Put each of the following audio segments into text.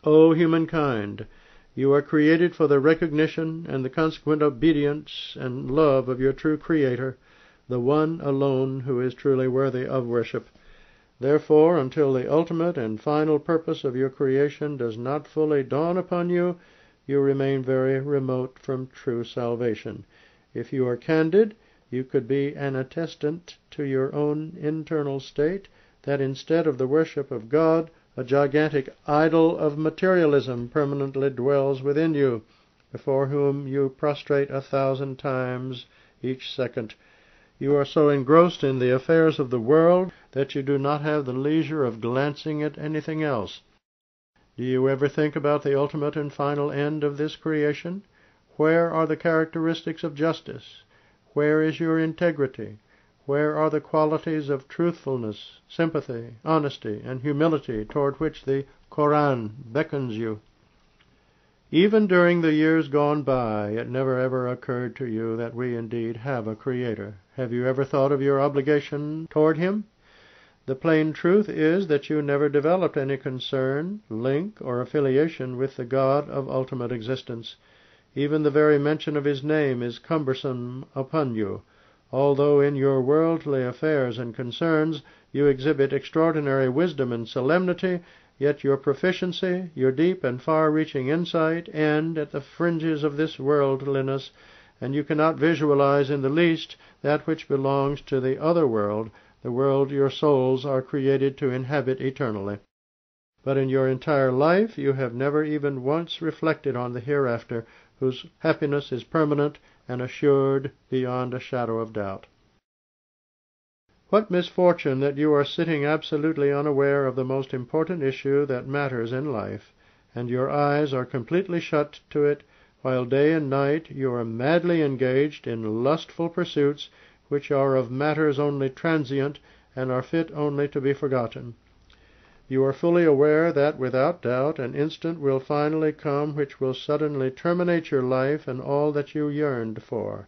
O humankind, you are created for the recognition and the consequent obedience and love of your true Creator, the one alone who is truly worthy of worship. Therefore, until the ultimate and final purpose of your creation does not fully dawn upon you, you remain very remote from true salvation. If you are candid, you could be an attestant to your own internal state that instead of the worship of God, a gigantic idol of materialism permanently dwells within you, before whom you prostrate 1,000 times each second. You are so engrossed in the affairs of the world that you do not have the leisure of glancing at anything else. Do you ever think about the ultimate and final end of this creation? Where are the characteristics of justice? Where is your integrity? Where are the qualities of truthfulness, sympathy, honesty, and humility toward which the Koran beckons you? Even during the years gone by, it never ever occurred to you that we indeed have a Creator. Have you ever thought of your obligation toward Him? The plain truth is that you never developed any concern, link, or affiliation with the God of ultimate existence. Even the very mention of His name is cumbersome upon you. Although in your worldly affairs and concerns you exhibit extraordinary wisdom and solemnity, yet your proficiency, your deep and far-reaching insight end at the fringes of this worldliness, and you cannot visualize in the least that which belongs to the other world, the world your souls are created to inhabit eternally. But in your entire life you have never even once reflected on the hereafter, whose happiness is permanent and assured beyond a shadow of doubt. What misfortune that you are sitting absolutely unaware of the most important issue that matters in life, and your eyes are completely shut to it, while day and night you are madly engaged in lustful pursuits which are of matters only transient and are fit only to be forgotten. You are fully aware that, without doubt, an instant will finally come which will suddenly terminate your life and all that you yearned for.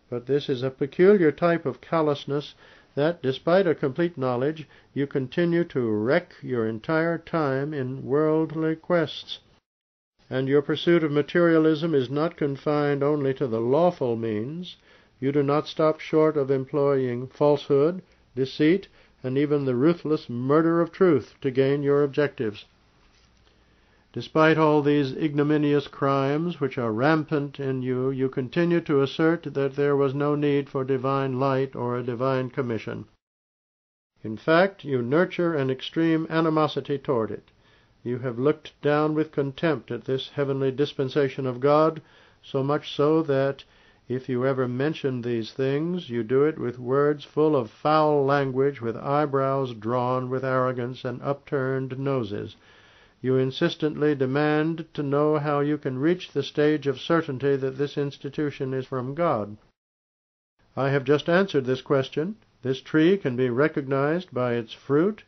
But this is a peculiar type of callousness that, despite a complete knowledge, you continue to wreck your entire time in worldly quests. And your pursuit of materialism is not confined only to the lawful means. You do not stop short of employing falsehood, deceit, and even the ruthless murder of truth to gain your objectives. Despite all these ignominious crimes which are rampant in you, you continue to assert that there was no need for divine light or a divine commission. In fact, you nurture an extreme animosity toward it. You have looked down with contempt at this heavenly dispensation of God, so much so that if you ever mention these things, you do it with words full of foul language, with eyebrows drawn with arrogance and upturned noses. You insistently demand to know how you can reach the stage of certainty that this institution is from God. I have just answered this question. This tree can be recognized by its fruit,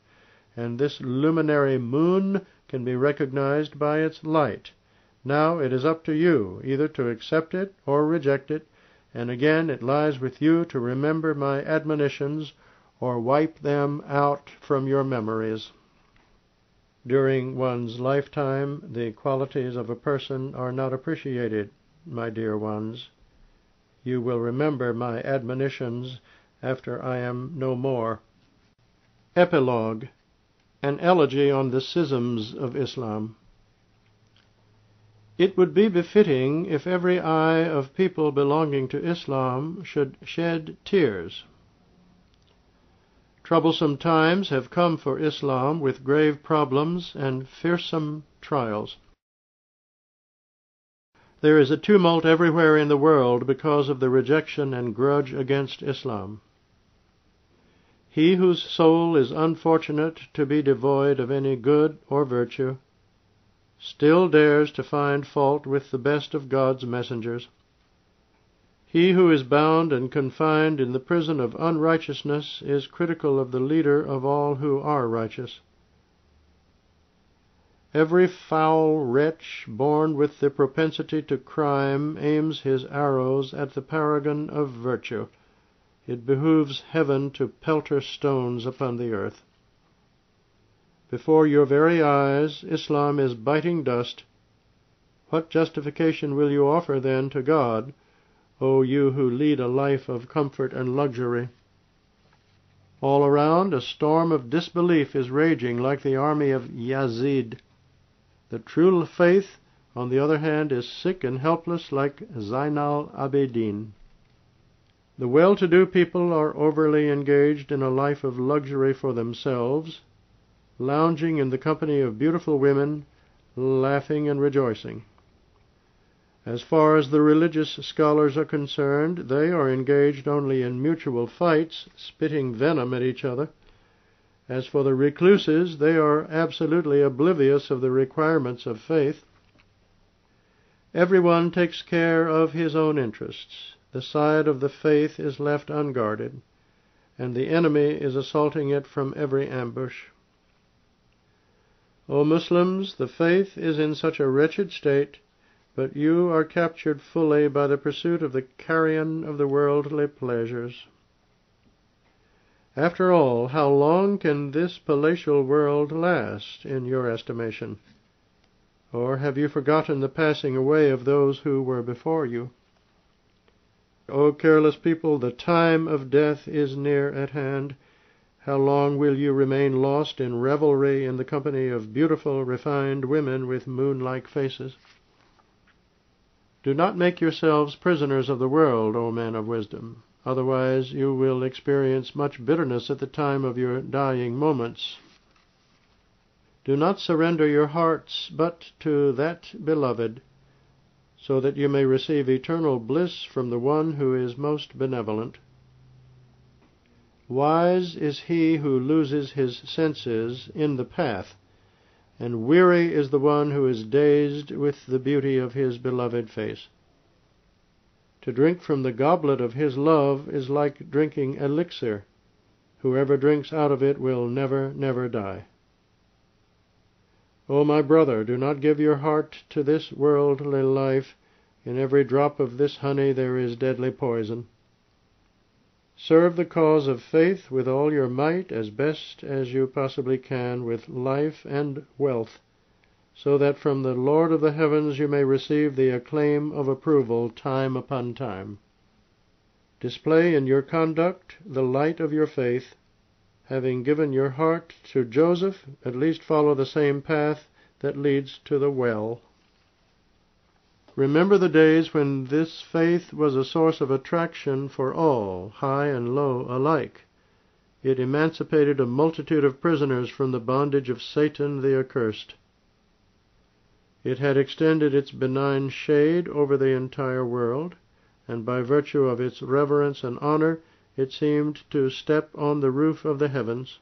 and this luminary moon can be recognized by its light. Now it is up to you either to accept it or reject it, and again it lies with you to remember my admonitions or wipe them out from your memories. During one's lifetime, the qualities of a person are not appreciated, my dear ones. You will remember my admonitions after I am no more. Epilogue. An elegy on the schisms of Islam. It would be befitting if every eye of people belonging to Islam should shed tears. Troublesome times have come for Islam with grave problems and fearsome trials. There is a tumult everywhere in the world because of the rejection and grudge against Islam. He whose soul is unfortunate to be devoid of any good or virtue still dares to find fault with the best of God's messengers. He who is bound and confined in the prison of unrighteousness is critical of the leader of all who are righteous. Every foul wretch born with the propensity to crime aims his arrows at the paragon of virtue. It behooves heaven to pelter stones upon the earth. Before your very eyes, Islam is biting dust. What justification will you offer then to God, O you who lead a life of comfort and luxury? All around, a storm of disbelief is raging like the army of Yazid. The true faith, on the other hand, is sick and helpless like Zainal Abidin. The well-to-do people are overly engaged in a life of luxury for themselves, lounging in the company of beautiful women, laughing and rejoicing. As far as the religious scholars are concerned, they are engaged only in mutual fights, spitting venom at each other. As for the recluses, they are absolutely oblivious of the requirements of faith. Everyone takes care of his own interests. The side of the faith is left unguarded, and the enemy is assaulting it from every ambush. O Muslims, the faith is in such a wretched state, but you are captured fully by the pursuit of the carrion of the worldly pleasures. After all, how long can this palatial world last, in your estimation? Or have you forgotten the passing away of those who were before you? O careless people, the time of death is near at hand. How long will you remain lost in revelry in the company of beautiful, refined women with moon-like faces? Do not make yourselves prisoners of the world, O men of wisdom. Otherwise you will experience much bitterness at the time of your dying moments. Do not surrender your hearts but to that beloved, so that you may receive eternal bliss from the one who is most benevolent. Wise is he who loses his senses in the path, and weary is the one who is dazed with the beauty of his beloved face. To drink from the goblet of his love is like drinking elixir. Whoever drinks out of it will never, never die. O my brother, do not give your heart to this worldly life. In every drop of this honey there is deadly poison. Serve the cause of faith with all your might, as best as you possibly can, with life and wealth, so that from the Lord of the heavens you may receive the acclaim of approval time upon time. Display in your conduct the light of your faith. Having given your heart to Joseph, at least follow the same path that leads to the well. Remember the days when this faith was a source of attraction for all, high and low alike. It emancipated a multitude of prisoners from the bondage of Satan the accursed. It had extended its benign shade over the entire world, and by virtue of its reverence and honor, it seemed to step on the roof of the heavens.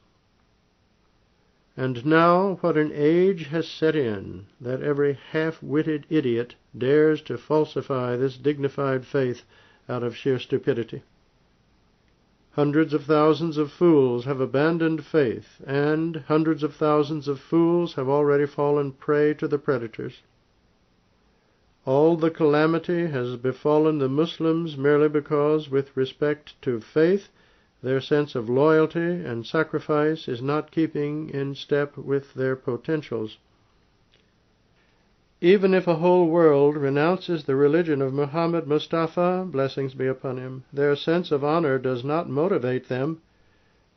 And now what an age has set in, that every half-witted idiot dares to falsify this dignified faith out of sheer stupidity. Hundreds of thousands of fools have abandoned faith, and hundreds of thousands of fools have already fallen prey to the predators. All the calamity has befallen the Muslims merely because, with respect to faith, their sense of loyalty and sacrifice is not keeping in step with their potentials. Even if a whole world renounces the religion of Muhammad Mustafa, blessings be upon him, their sense of honor does not motivate them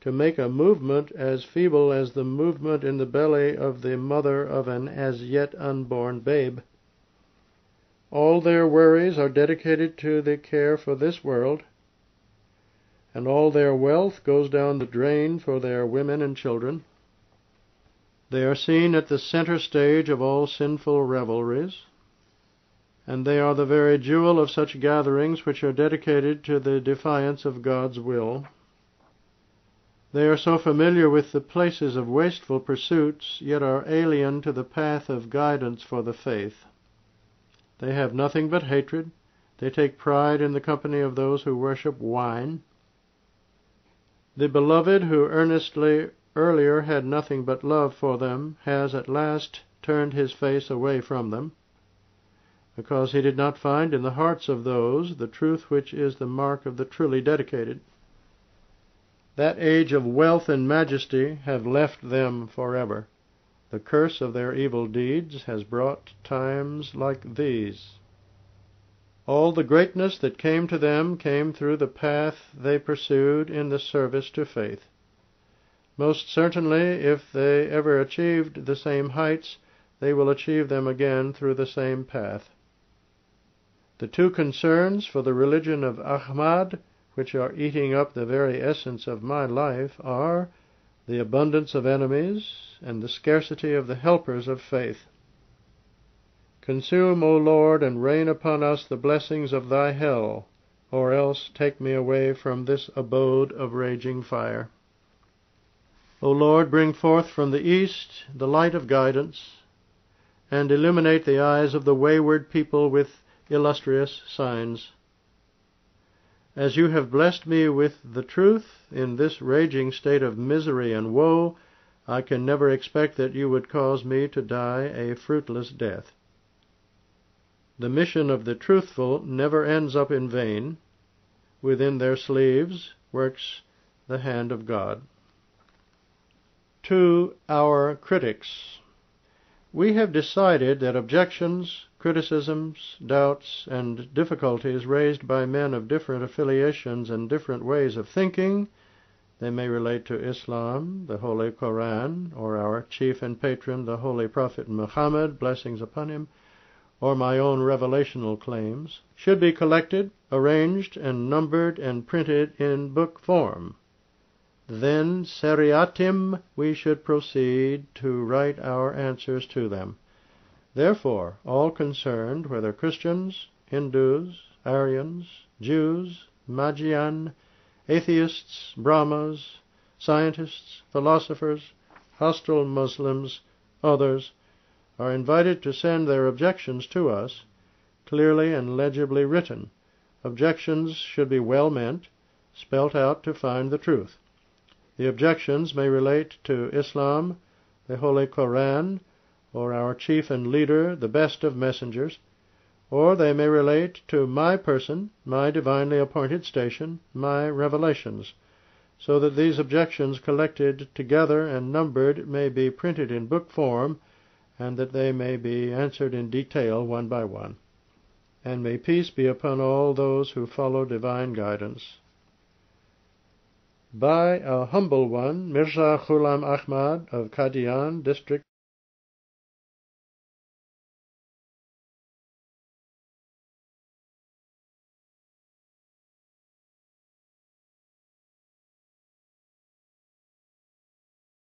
to make a movement as feeble as the movement in the belly of the mother of an as yet unborn babe. All their worries are dedicated to the care for this world, and all their wealth goes down the drain for their women and children. They are seen at the center stage of all sinful revelries, and they are the very jewel of such gatherings which are dedicated to the defiance of God's will. They are so familiar with the places of wasteful pursuits, yet are alien to the path of guidance for the faith. They have nothing but hatred. They take pride in the company of those who worship wine. The beloved who earlier had nothing but love for them has at last turned his face away from them, because he did not find in the hearts of those the truth which is the mark of the truly dedicated. That age of wealth and majesty have left them forever. The curse of their evil deeds has brought times like these. All the greatness that came to them came through the path they pursued in the service to faith. Most certainly, if they ever achieved the same heights, they will achieve them again through the same path. The two concerns for the religion of Ahmad, which are eating up the very essence of my life, are the abundance of enemies and the scarcity of the helpers of faith. Consume, O Lord, and rain upon us the blessings of thy hell, or else take me away from this abode of raging fire. O Lord, bring forth from the east the light of guidance, and illuminate the eyes of the wayward people with illustrious signs. As you have blessed me with the truth in this raging state of misery and woe, I can never expect that you would cause me to die a fruitless death. The mission of the truthful never ends up in vain. Within their sleeves works the hand of God. To our critics, we have decided that objections, criticisms, doubts, and difficulties raised by men of different affiliations and different ways of thinking, they may relate to Islam, the Holy Koran, or our chief and patron, the Holy Prophet Muhammad, blessings upon him, or my own revelational claims, should be collected, arranged, and numbered, and printed in book form. Then, seriatim, we should proceed to write our answers to them. Therefore, all concerned, whether Christians, Hindus, Aryans, Jews, Magian, atheists, Brahmas, scientists, philosophers, hostile Muslims, others, are invited to send their objections to us, clearly and legibly written. Objections should be well meant, spelt out to find the truth. The objections may relate to Islam, the Holy Koran, or our chief and leader, the best of messengers, or they may relate to my person, my divinely appointed station, my revelations, so that these objections collected together and numbered may be printed in book form, and that they may be answered in detail one by one. And may peace be upon all those who follow divine guidance. By a humble one, Mirza Ghulam Ahmad of QADIANI, District